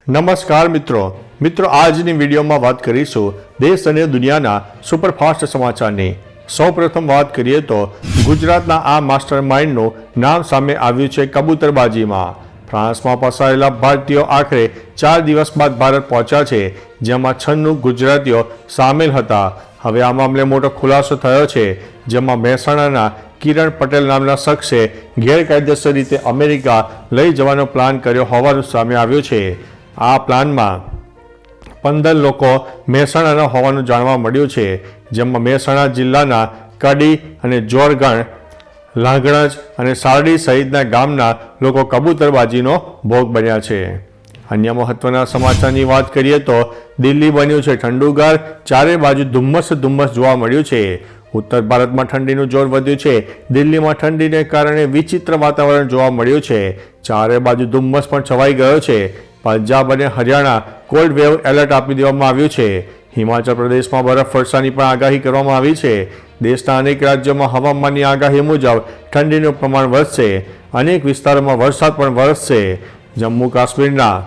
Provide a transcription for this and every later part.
નમસ્કાર મિત્રો આજની વિડીયોમાં વાત કરીશું દેશ અને દુનિયાના સુપરફાસ્ટ સમાચારની। સૌપ્રથમ વાત કરીએ તો ગુજરાતના આ માસ્ટર માઇન્ડનું નામ સામે આવ્યું છે કબૂતરબાજીમાં। ફ્રાન્સમાં ફસાયેલા ભારતીયો આખરે 4 દિવસ બાદ ભારત પહોંચ્યા છે, જેમાં 96 ગુજરાતીઓ સામેલ હતા। હવે આ મામલે મોટો ખુલાસો થયો છે, જેમાં મહેસાણાના કિરણ પટેલ નામના શખ્સે ગેરકાયદેસર રીતે અમેરિકા લઈ જવાનો પ્લાન કર્યો હોવાનું સામે આવ્યું છે। આ પ્લાનમાં 15 લોકો મહેસાણાના હોવાનું જાણવા મળ્યું છે, જેમાં મહેસાણા જિલ્લાના કડી અને જોરગણ, લાંગણજ અને સારડી સહિતના ગામના લોકો કબૂતરબાજીનો ભોગ બન્યા છે। અન્ય મહત્વના સમાચારની વાત કરીએ તો દિલ્હી બન્યું છે ઠંડુગાર। ચારે બાજુ ધુમ્મસ જોવા મળ્યું છે। ઉત્તર ભારતમાં ઠંડીનું જોર વધ્યું છે। દિલ્હીમાં ઠંડીને કારણે વિચિત્ર વાતાવરણ જોવા મળ્યું છે। ચારે બાજુ ધુમ્મસ પણ છવાઈ ગયો છે। પંજાબ અને હરિયાણા કોલ્ડ વેવ એલર્ટ આપી દેવામાં આવ્યું છે। હિમાચલ પ્રદેશમાં બરફવર્ષાની પણ આગાહી કરવામાં આવી છે। દેશના અનેક રાજ્યોમાં હવામાનની આગાહી મુજબ ઠંડીનું પ્રમાણ વધશે। અનેક વિસ્તારોમાં વરસાદ પણ વરસશે। જમ્મુ કાશ્મીરના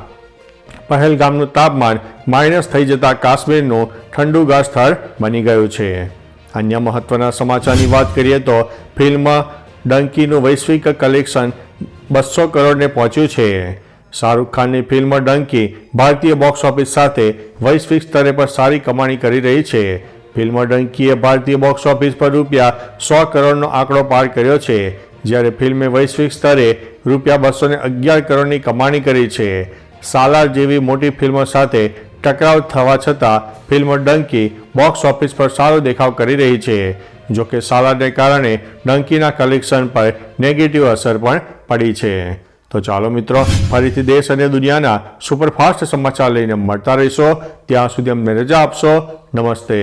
પહેલગામનું તાપમાન માઇનસ થઈ જતા કાશ્મીરનું ઠંડુગાર સ્થળ બની ગયું છે। અન્ય મહત્વના સમાચારની વાત કરીએ તો ફિલ્મ ડંકીનું વૈશ્વિક કલેક્શન 200 કરોડને પહોંચ્યું છે। શાહરૂખ ખાનની ફિલ્મ ડંકી ભારતીય બોક્સ ઓફિસ સાથે વૈશ્વિક સ્તરે પર સારી કમાણી કરી રહી છે। ફિલ્મ ડંકીએ ભારતીય બોક્સ ઓફિસ પર રૂપિયા 100 કરોડનો આંકડો પાર કર્યો છે, જ્યારે ફિલ્મે વૈશ્વિક સ્તરે રૂપિયા 211 કરોડની કમાણી કરી છે। સાલાર જેવી મોટી ફિલ્મો સાથે ટકરાવ થવા છતાં ફિલ્મ ડંકી બોક્સ ઓફિસ પર સારો દેખાવ કરી રહી છે। જોકે સાલારને કારણે ડંકીના કલેક્શન પર નેગેટિવ અસર પણ પડી છે। તો ચાલો મિત્રો, ફરીથી દેશ અને દુનિયાના સુપરફાસ્ટ સમાચાર લઈને મળતા રહીશો। ત્યાં સુધી અમને રજા આપશો। નમસ્તે।